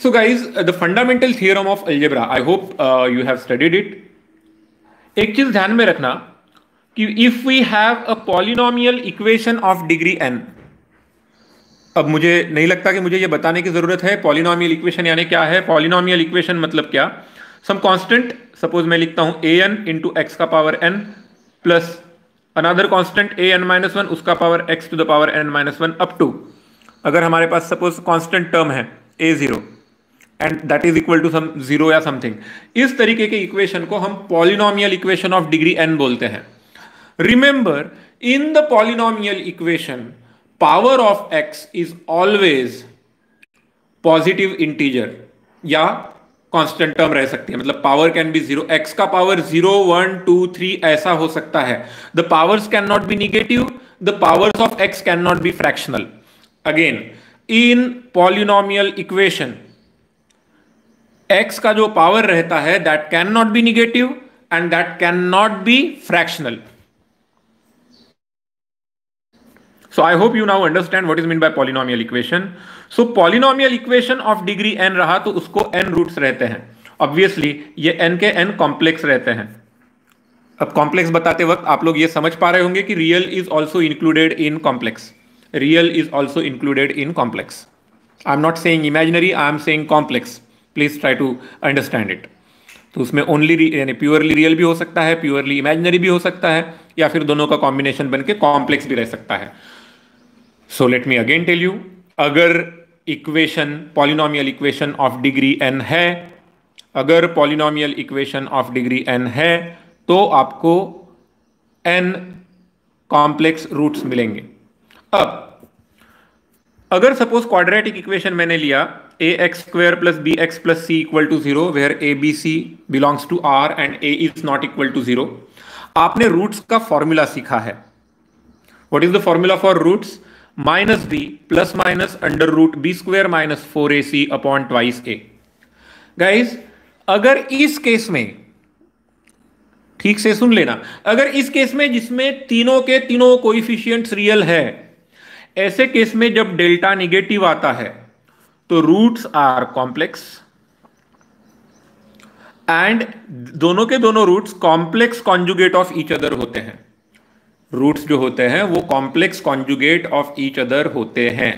So guys, the fundamental theorem of algebra, I hope you have studied it. एक चीज ध्यान में रखना कि if we have a polynomial equation of degree n, अब मुझे नहीं लगता कि मुझे ये बताने की जरूरत है पॉलिनोमियल इक्वेशन यानी क्या है। पॉलिनोमियल इक्वेशन मतलब क्या, सम कांस्टेंट, सपोज मैं लिखता हूं an इंटू एक्स का power n plus another constant an-1 उसका power x to the power n-1 up to, अगर हमारे पास सपोज कांस्टेंट टर्म है a0 and that is equal to some zero या समथिंग, इस तरीके के इक्वेशन को हम polynomial equation of degree n बोलते हैं। Remember, in the polynomial equation power of x is always positive integer या कांस्टेंट टर्म रह सकती है, मतलब power can be zero, x का पावर 0 1 2 3 ऐसा हो सकता है। The powers can not be negative, the powers of x can not be fractional. Again, in polynomial equation x का जो पावर रहता है that can not be negative and that can not be fractional. So I hope you now understand what is meant by polynomial equation. So polynomial equation of degree n रहा तो उसको n roots रहते हैं। Obviously ये n के n complex रहते हैं। अब कॉम्प्लेक्स बताते वक्त आप लोग ये समझ पा रहे होंगे कि real is also included in complex, real is also included in complex. I am not saying imaginary, I am saying complex, please try to understand it. तो उसमें ओनली यानी प्योरली रियल भी हो सकता है, प्योरली इमेजिनरी भी हो सकता है, या फिर दोनों का कॉम्बिनेशन बन के कॉम्प्लेक्स भी रह सकता है। So let me again tell you, अगर equation polynomial equation of degree n है, अगर polynomial equation of degree n है तो आपको n कॉम्प्लेक्स रूट्स मिलेंगे। अब अगर सपोज क्वाड्रेटिक इक्वेशन मैंने लिया ax² + bx + c = 0 where abc belongs to r and a is not equal to 0, आपने रूट्स का फॉर्मूला सीखा है। What is the formula for roots? -b ± √b² - 4ac upon twice a। Guys, अगर इस case में, ठीक से सुन लेना, अगर इस केस में जिसमें तीनों के तीनों कोएफिशिएंट्स रियल है, ऐसे केस में जब डेल्टा निगेटिव आता है तो रूट्स आर कॉम्प्लेक्स एंड दोनों के दोनों roots complex conjugate of each other होते हैं। रूट्स जो होते हैं वो complex conjugate of each other होते हैं।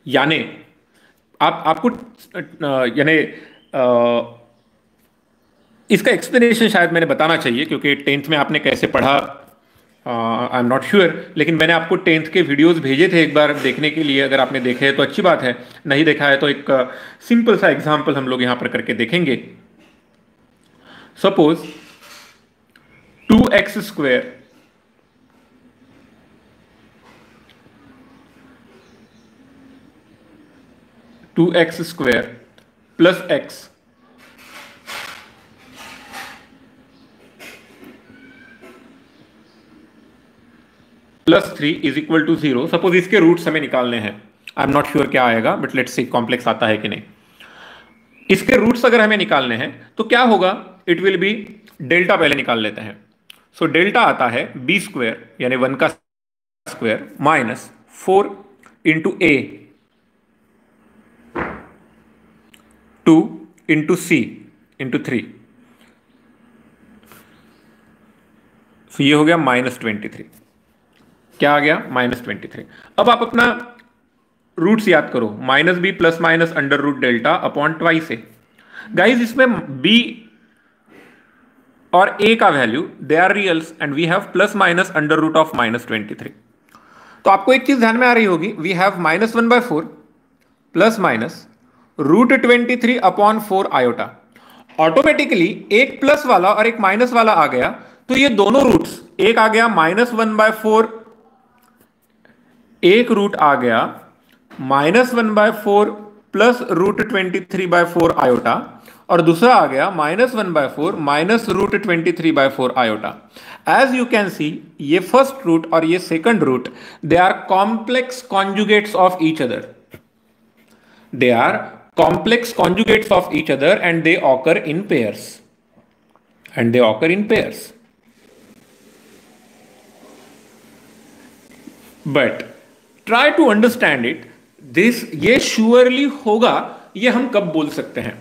यानी आपको यानी इसका एक्सप्लेनेशन शायद मैंने बताना चाहिए, क्योंकि 10th में आपने कैसे पढ़ा आई एम नॉट श्योर, लेकिन मैंने आपको 10th के वीडियोस भेजे थे एक बार देखने के लिए। अगर आपने देखे हैं तो अच्छी बात है, नहीं देखा है तो एक सिंपल सा एग्जांपल हम लोग यहां पर करके देखेंगे। Suppose 2x² plus x plus 3 is equal to 0। Suppose इसके रूट्स हमें निकालने हैं, आई एम नॉट श्योर क्या आएगा, बट लेट्स सी कॉम्प्लेक्स आता है कि नहीं। इसके रूट्स अगर हमें निकालने हैं तो क्या होगा, इट विल बी, डेल्टा पहले निकाल लेते हैं। सो डेल्टा आता है b² यानी 1 का square minus 4 into a 2 into c into 3। सो ये हो गया -23। क्या आ गया? -23। अब आप अपना रूट्स याद करो, -b ± √delta upon twice a। Guys, इसमें b और a का value they are reals and we have ±√(-23). तो आपको एक चीज ध्यान में आ रही होगी, we have -1/4 ± √23 upon 4 iota. Automatically एक प्लस वाला और एक माइनस वाला आ गया, तो ये दोनों रूट्स, एक आ गया -1/4, एक रूट आ गया -1/4 प्लस √23/4 आयोटा, और दूसरा आ गया -1/4 minus √23/4 iota. As you can see, ये फर्स्ट रूट और ये second root, they are complex conjugates of each other, they are complex conjugates of each other and they occur in pairs, but try to understand it, this ये surely होगा ये हम कब बोल सकते हैं?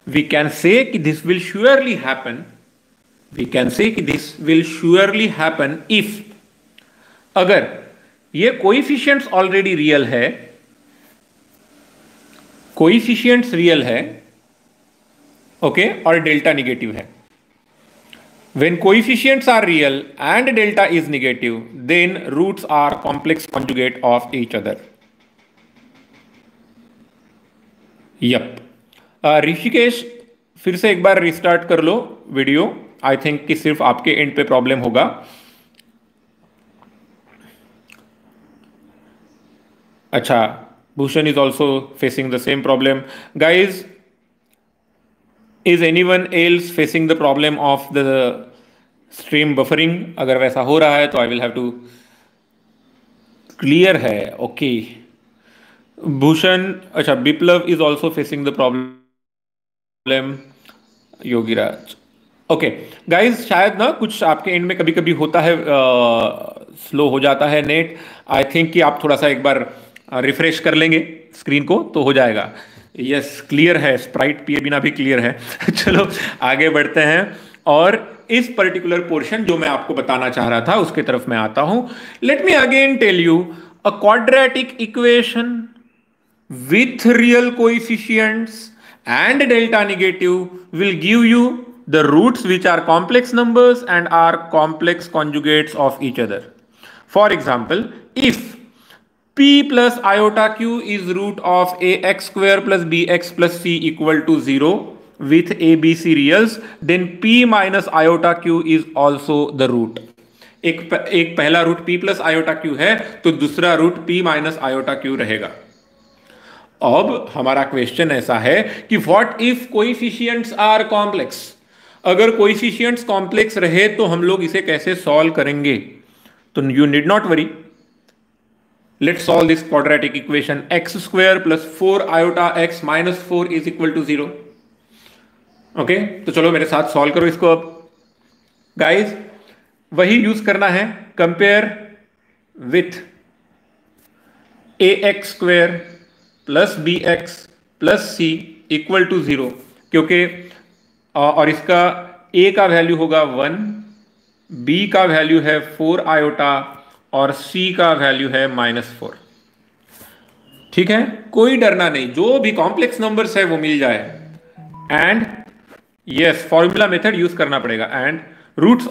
वी कैन से कि this will surely happen, we can say कि this will surely happen if, अगर ये कोएफिशिएंट्स ऑलरेडी रियल है, कोएफिशिएंट्स रियल है, ओके, और डेल्टा निगेटिव है. When coefficients are real and delta is negative, then roots are complex conjugate of each other. Yup. Rishikesh, फिर से एक बार रिस्टार्ट कर लो वीडियो. आई थिंक कि सिर्फ आपके एंड पे प्रॉब्लम होगा. अच्छा, Bhushan is also facing the same problem. Guys, is anyone else facing the problem of the stream buffering? अगर वैसा हो रहा है तो I will have to clear है. ओके भूषण, अच्छा, Biplav is also facing the problem. Yogiraj, okay guys, शायद ना कुछ आपके एंड में कभी कभी होता है, स्लो हो जाता है नेट. आई थिंक कि आप थोड़ा सा एक बार रिफ्रेश कर लेंगे स्क्रीन को तो हो जाएगा. यस, क्लियर है, स्प्राइट पिए बिना भी क्लियर है. चलो आगे बढ़ते हैं और इस पर्टिकुलर पोर्शन जो मैं आपको बताना चाह रहा था उसके तरफ मैं आता हूं. Let me again tell you, a quadratic equation with real coefficients and delta negative will give you the roots which are complex numbers and are complex conjugates of each other. For example, if p plus iota q is root of ax square plus bx plus c equal to 0 with abc reals, then p minus iota q is also the root. एक पहला root p plus iota q है तो दूसरा रूट p minus iota q रहेगा. अब हमारा question ऐसा है कि what if coefficients are complex? अगर कोएफिशिएंट्स कॉम्प्लेक्स रहे तो हम लोग इसे कैसे सॉल्व करेंगे? तो you need not worry, let's solve this quadratic equation. X square plus 4 iota x minus 4 is equal to 0. Okay, तो चलो मेरे साथ सॉल्व करो इसको. अब गाइज, वही यूज करना है, compare with a x square plus b x plus c equal to 0, क्योंकि और इसका a का वैल्यू होगा 1, b का वैल्यू है 4 आयोटा और c का वैल्यू है -4. ठीक है, कोई डरना नहीं, जो भी कॉम्प्लेक्स नंबर्स है वो मिल जाए. And yes, formula method use करना पड़ेगा. एंड रूट्स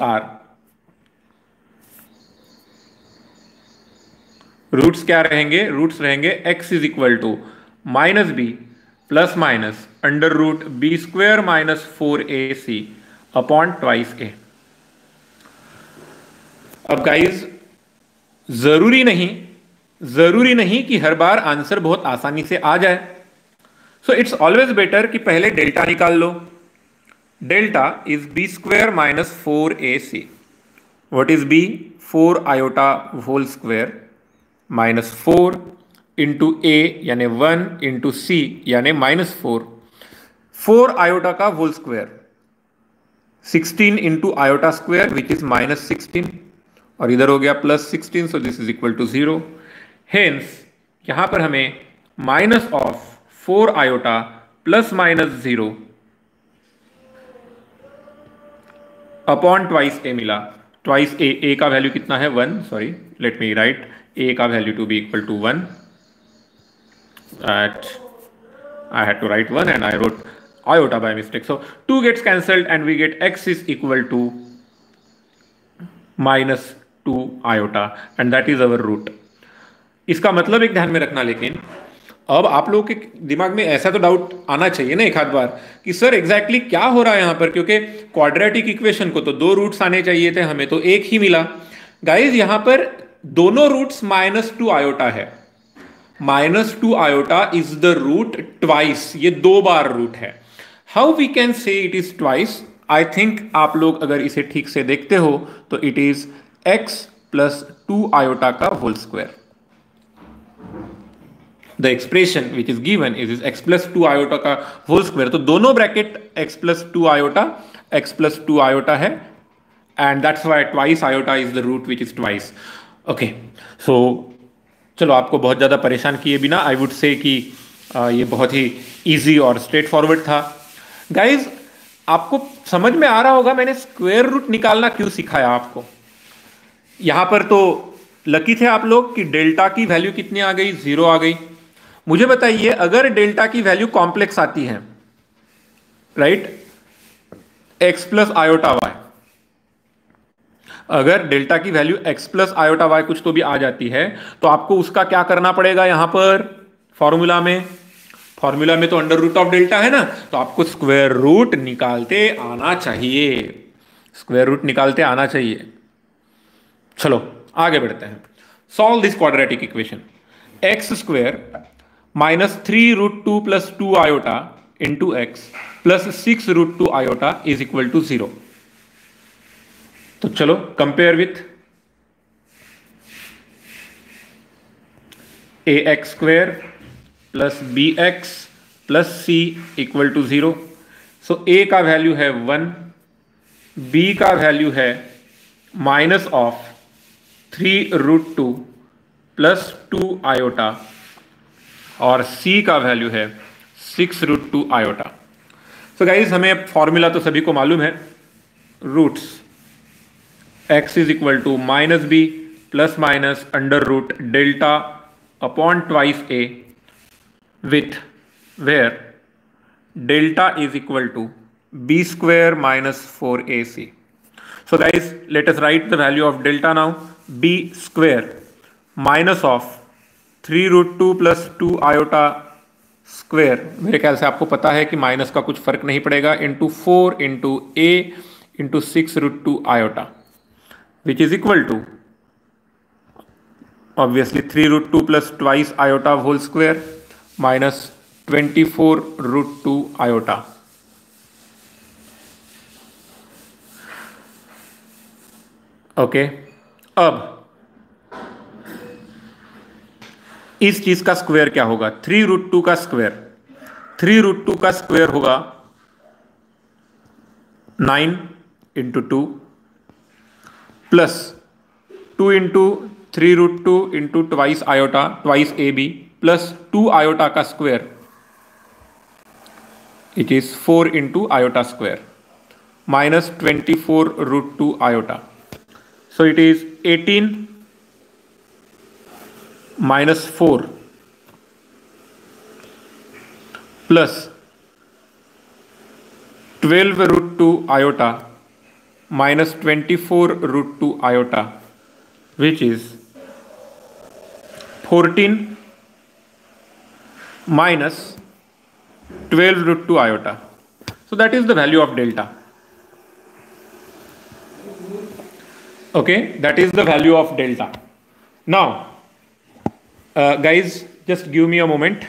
क्या रहेंगे? रूट्स रहेंगे x is equal to minus B plus minus under root b square minus 4ac upon twice a. अब गाइज, जरूरी नहीं कि हर बार आंसर बहुत आसानी से आ जाए. सो इट्स ऑलवेज बेटर कि पहले डेल्टा निकाल लो. Delta is b square minus 4ac. What is b? 4 iota whole square minus 4 into a यानी 1 इंटू c यानी -4. 4 आयोटा का whole square 16 into iota square which is -16 और इधर हो गया +16. So this is equal to 0. Hence यहां पर हमें minus of 4 iota plus -0 upon twice a मिला. ट्वाइस a का वैल्यू कितना है? 1. Sorry, let me write a का value to be equal to 1. At I had to write 1 and I wrote iota by mistake. So 2 gets cancelled and we get x is equal to -2 iota and that is our root. इसका मतलब एक ध्यान में रखना, लेकिन अब आप लोगों के दिमाग में ऐसा तो डाउट आना चाहिए ना एक आध बार कि सर एग्जैक्टली क्या हो रहा है यहाँ पर, क्योंकि क्वाड्रेटिक इक्वेशन को तो 2 रूट्स आने चाहिए थे, हमें तो एक ही मिला. गाइज, यहाँ पर दोनों रूट्स -2 आयोटा है. -2 iota is the root twice. ये 2 बार रूट है. How we can say it is twice? I think आप लोग अगर इसे ठीक से देखते हो तो it is x plus 2 iota का whole square. The expression which is given is x plus 2 iota का होल स्क्वायर. तो दोनों ब्रैकेट x प्लस 2 आयोटा है and that's why twice iota is the root which is twice. Okay, सो चलो आपको बहुत ज़्यादा परेशान किए बिना आई वुड से कि ये बहुत ही इजी और स्ट्रेट फॉरवर्ड था गाइज। आपको समझ में आ रहा होगा मैंने स्क्वायर रूट निकालना क्यों सिखाया आपको। यहां पर तो लकी थे आप लोग कि डेल्टा की वैल्यू कितनी आ गई, 0 आ गई। मुझे बताइए अगर डेल्टा की वैल्यू कॉम्प्लेक्स आती है, right, x plus iota y, अगर डेल्टा की value x plus iota y कुछ तो भी आ जाती है, तो आपको उसका क्या करना पड़ेगा यहां पर फॉर्मूला में तो अंडर रूट ऑफ डेल्टा है ना, तो आपको स्क्वायर रूट निकालते आना चाहिए, स्क्वायर रूट निकालते आना चाहिए। चलो आगे बढ़ते हैं। Solve this quadratic equation. X square minus 3√2 plus 2 iota into x plus 6√2 iota is equal to 0। तो चलो compare with a x square plus b x plus c equal to 0। So a का वैल्यू है 1, B का value है minus of 3√2 plus 2 iota और सी का value है 6√2 iota. So guys हमें फॉर्मूला तो सभी को मालूम है, roots x is equal to minus B plus minus under root delta upon twice a with where delta is equal to b square minus 4ac। So guys, let us write the value of delta now. B square minus of 3√2 plus 2 iota square, मेरे ख्याल से आपको पता है कि minus का कुछ फर्क नहीं पड़ेगा, into 4 into A into 6√2 iota, which is equal to obviously 3√2 plus twice iota whole square minus 24√2 iota। Okay अब इस चीज का स्क्वायर क्या होगा, 3√2 का स्क्वायर, 3√2 का स्क्वायर होगा 9 into 2 plus 2 into 3√2 into twice iota twice a b plus 2 iota का square, it is 4 into iota square minus 24√2 iota. So it is 18 minus 4 plus 12√2 iota minus 24√2 iota, which is 14 minus 12√2 iota. So that is the value of delta. Okay, that is the value of delta. Now guys, just give me a moment.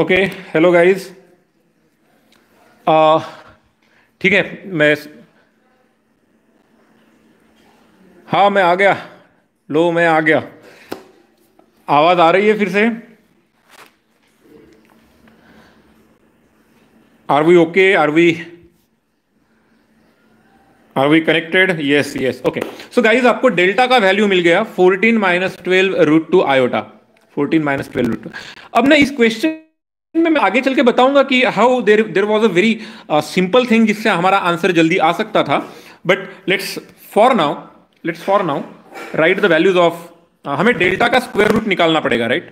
Okay hello guys, ठीक है मैं आ गया, लो मैं आ गया। आवाज आ रही है फिर से? Are we okay, are we connected? Yes yes okay. So guys आपको डेल्टा का वैल्यू मिल गया 14 माइनस 12√2 आयोटा, 14 माइनस 12√2। अब ना इस क्वेश्चन में मैं आगे चल के बताऊंगा कि how there was a very simple thing जिससे हमारा आंसर जल्दी आ सकता था, but let's for now write the values of, हमें डेल्टा का स्क्वायर रूट निकालना पड़ेगा, राइट।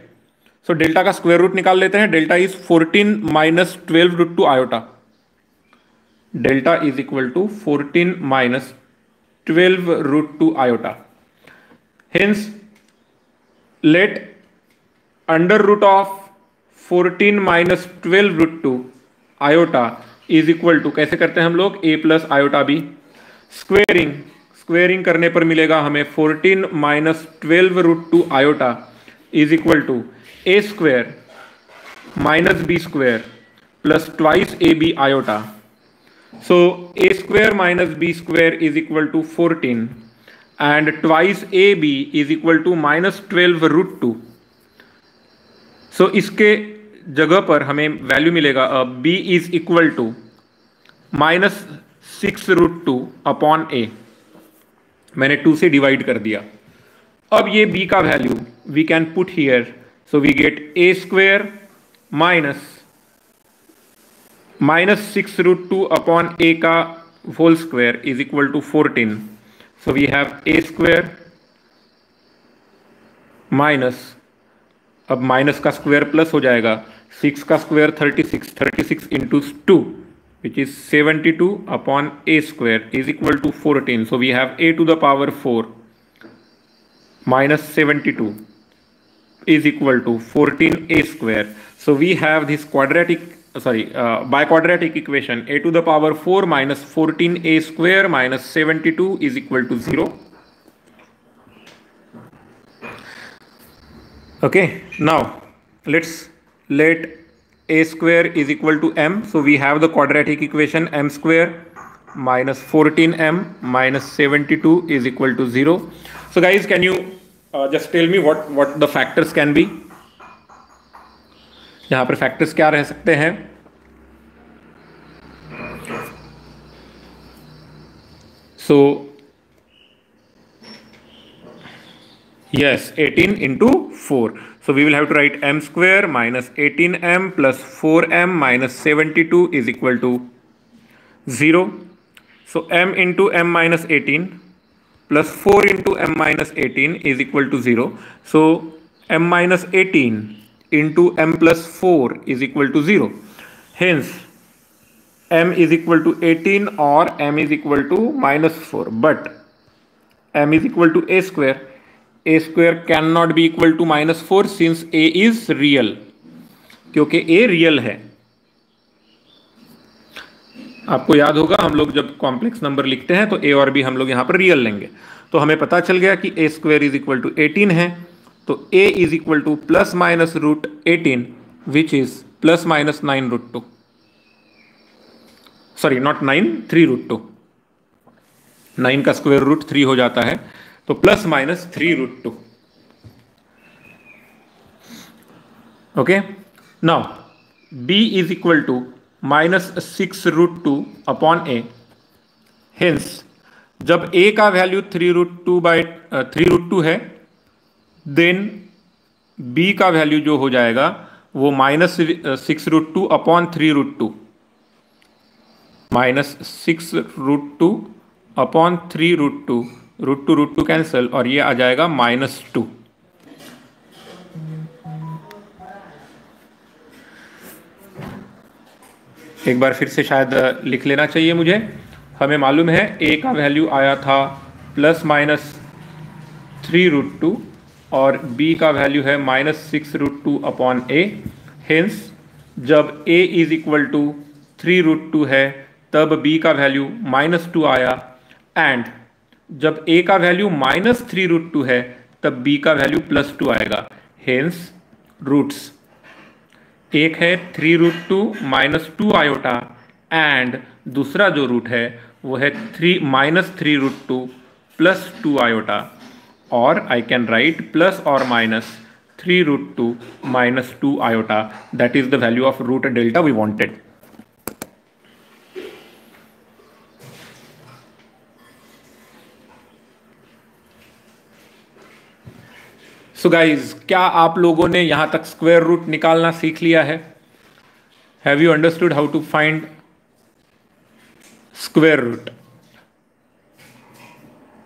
सो डेल्टा का स्क्वायर रूट निकाल लेते हैं। Delta is 14 minus 12√2 iota, delta is equal to 14 minus 12√2 iota. Hence, let under root of 14 minus 12√2 iota is equal to, कैसे करते हैं हम लोग, a plus iota b, squaring, squaring करने पर मिलेगा हमें 14 minus 12 root two iota is equal to a square minus b square plus twice a b iota. So a square minus b square is equal to 14 and twice ab is equal to minus 12 root 2. So इसके जगह पर हमें value मिलेगा b is equal to minus 6 root 2 upon a. मैंने 2 से divide कर दिया. अब ये b का वैल्यू we can put here, so we get a square minus 6 root 2 upon a का whole square is equal to 14. So we have a square minus, अब माइनस का स्क्वायर प्लस हो जाएगा, 6 का square 36, 36 into 2 which is 72 upon a square is equal to 14. So we have a to the power 4 minus 72 is equal to 14a square. So we have this biquadratic equation, a to the power 4 minus 14a square minus 72 is equal to 0. Okay, now let a square is equal to m. So we have the quadratic equation m square minus 14m minus 72 is equal to 0. So guys, can you just tell me what the factors can be? यहाँ पर factors क्या रह सकते हैं? So yes, 18 into 4. So we will have to write m square minus 18m plus 4m minus 72 is equal to 0. So m into m minus 18 plus 4 into m minus 18 is equal to 0. So m minus 18 into m plus 4 is equal to 0. Hence m is equal to 18 or m is equal to minus 4. But m is equal to a square. A square cannot be equal to minus 4 since a is real. क्योंकि a real है. आपको याद होगा हम लोग जब complex number लिखते हैं तो a और b हम लोग यहाँ पर रियल लेंगे. तो हमें पता चल गया कि a square is equal to 18 है. तो a is equal to plus minus root 18 which is plus minus 9 root 2. Sorry not 9, 3 root 2. 9 का स्क्वायर रूट 3 हो जाता है, तो plus minus 3 root 2. Okay, now b is equal to minus 6 root 2 upon a. Hence जब a का value 3 root 2 है, then b का value जो हो जाएगा वो minus 6 root 2 upon 3 root 2, minus 6 root 2 upon 3 root 2 cancel और ये आ जाएगा माइनस 2. एक बार फिर से शायद लिख लेना चाहिए मुझे. हमें मालूम है a का वैल्यू आया था प्लस माइनस 3 रूट 2 और b का वैल्यू है minus 6 root 2 upon a. Hence जब a is equal to 3 root 2 है तब b का वैल्यू माइनस 2 आया, एंड जब a का वैल्यू माइनस 3 रूट 2 है तब b का वैल्यू प्लस 2 आएगा. हेंस रूट्स एक है 3 रूट 2 माइनस 2 आयोटा, एंड दूसरा जो रूट है वो है माइनस 3 रूट 2 प्लस 2 आयोटा. और I can write plus or minus 3 root 2 minus 2 iota. That is the value of root delta we wanted. So guys, क्या आप लोगों ने यहां तक स्क्वायर रूट निकालना सीख लिया है? Have you understood how to find square root?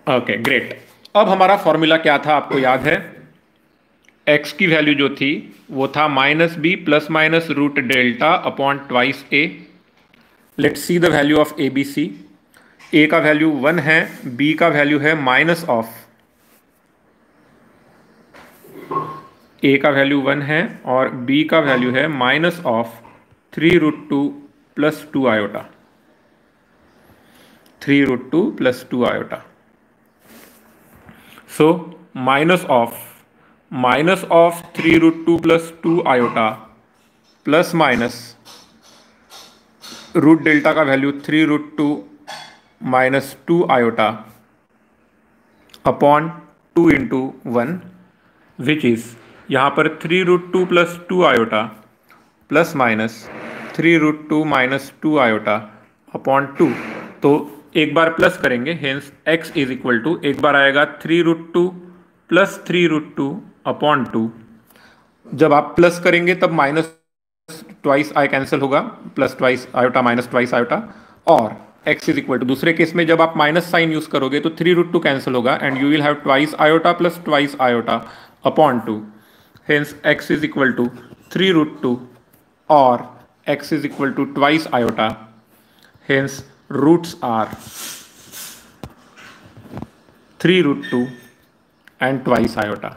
Okay, great. अब हमारा फॉर्मूला क्या था आपको याद है? x की वैल्यू जो थी वो था minus B plus minus root delta upon twice a. Let's see the value of A B C. a का वैल्यू 1 है, b का वैल्यू है माइनस ऑफ, a का वैल्यू 1 है और b का वैल्यू है minus of 3 root 2 plus 2 iota, 3√2 plus 2 iota. So minus of 3√2 plus 2 iota plus minus root delta का value 3√2 minus 2 iota upon 2 into 1, which is यहाँ पर 3√2 plus 2 iota plus minus 3√2 minus 2 iota upon 2। तो एक बार plus करेंगे, hence x is equal to, एक बार आएगा 3√2 प्लस 3√2 अपॉन 2। जब आप प्लस करेंगे तब माइनस ट्वाइस आई कैंसिल होगा, plus twice iota minus twice iota, और x इज इक्वल टू, दूसरे केस में जब आप माइनस साइन यूज करोगे तो 3√2 कैंसिल होगा and you will have twice iota plus twice iota upon 2। Hence x is equal to 3√2 और x is equal to twice iota, hence roots are 3√2 and twice iota।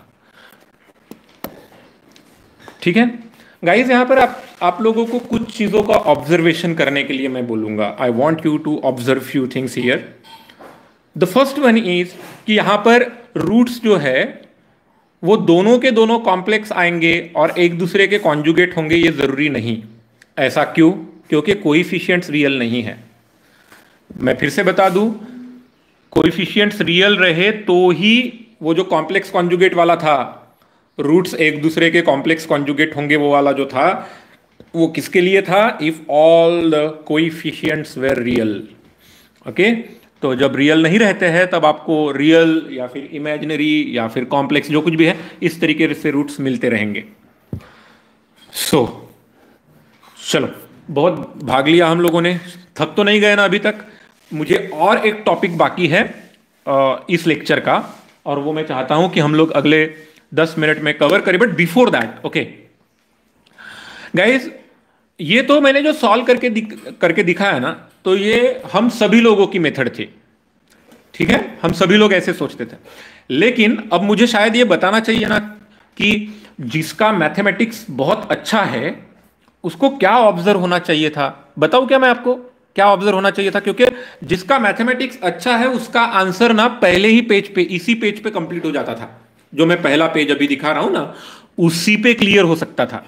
ठीक है guys, यहां पर आप लोगों को कुछ चीजों का ऑब्जर्वेशन करने के लिए मैं बोलूंगा। I want you to observe few things here. The first one is कि यहां पर रूट्स जो है वो दोनों के दोनों कॉम्प्लेक्स आएंगे और एक दूसरे के कॉन्जुगेट होंगे, ये जरूरी नहीं। ऐसा क्यों? क्योंकि कोएफिशिएंट्स रियल नहीं है। मैं फिर से बता दूं, कोएफिशिएंट्स रियल रहे तो ही वो जो कॉम्प्लेक्स कॉन्जुगेट वाला था, रूट्स एक दूसरे के कॉम्प्लेक्स कॉन्जुगेट होंगे, वो वाला जो था वो किसके लिए था? If all the coefficients were real. Okay, तो जब रियल नहीं रहते हैं तब आपको रियल या फिर इमेजिनरी या फिर कॉम्प्लेक्स जो कुछ भी है इस तरीके से रूट्स मिलते रहेंगे। चलो, बहुत भाग लिया हम लोगों ने, थक तो नहीं गए ना अभी तक? मुझे और एक टॉपिक बाकी है इस लेक्चर का, और वो मैं चाहता हूं कि हम लोग अगले 10 मिनट में कवर करें। But before that, okay guys, ये तो मैंने जो सॉल्व करके दिखाया ना, तो ये हम सभी लोगों की मेथड थी। ठीक है, हम सभी लोग ऐसे सोचते थे। लेकिन अब मुझे शायद ये बताना चाहिए ना कि जिसका मैथमेटिक्स बहुत अच्छा है उसको क्या ऑब्जर्व होना चाहिए था। बताऊं क्या मैं आपको क्या ऑब्जर्व होना चाहिए था? क्योंकि जिसका मैथमेटिक्स अच्छा है उसका आंसर ना पहले ही पेज पे, इसी पेज पे कंप्लीट हो जाता था। जो मैं पहला पेज अभी दिखा रहा हूं ना, उसी पे क्लियर हो सकता था।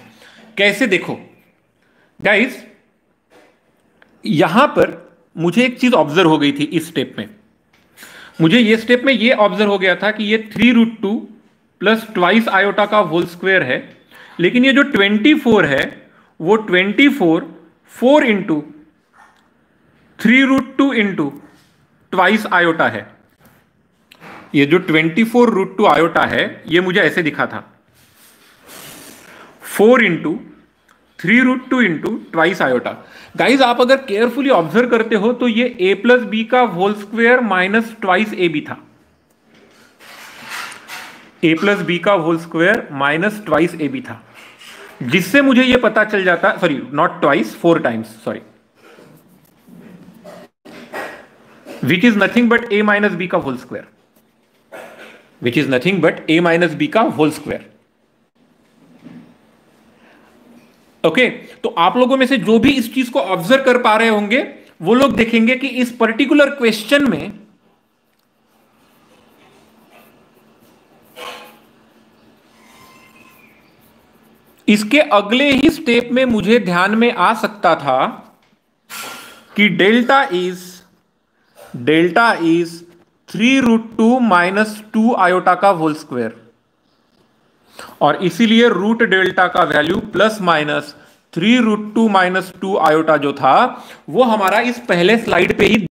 कैसे? देखो गाइस, यहां पर मुझे एक चीज ऑब्जर्व हो गई थी इस स्टेप में। मुझे ये स्टेप में ये ऑब्जर्व हो गया था कि ये 3√2 प्लस ट्वाइस आयोटा का होल स्क्वायर है, लेकिन ये जो 24 है वो 24 4 इंटू 3√2 इंटू ट्वाइस आयोटा है। ये जो 24√2 आयोटा है ये मुझे ऐसे दिखा था, 4 into 3√2 into twice iota. Guys, आप अगर केयरफुली ऑब्जर्व करते हो तो ये a प्लस बी का whole square minus twice a b था। a प्लस बी का whole square minus twice a b था, जिससे मुझे ये पता चल जाता, sorry not twice, 4 times, sorry, which is nothing but a minus b का whole square, which is nothing but a minus b का होल स्क्वायर। ओके, तो आप लोगों में से जो भी इस चीज को ऑब्जर्व कर पा रहे होंगे वो लोग देखेंगे कि इस पर्टिकुलर क्वेश्चन में इसके अगले ही स्टेप में मुझे ध्यान में आ सकता था कि डेल्टा इज 3√2 माइनस 2 आयोटा का होल स्क्वायर, और इसीलिए रूट डेल्टा का value plus minus 3√2 minus 2 iota जो था वो हमारा इस पहले स्लाइड पे ही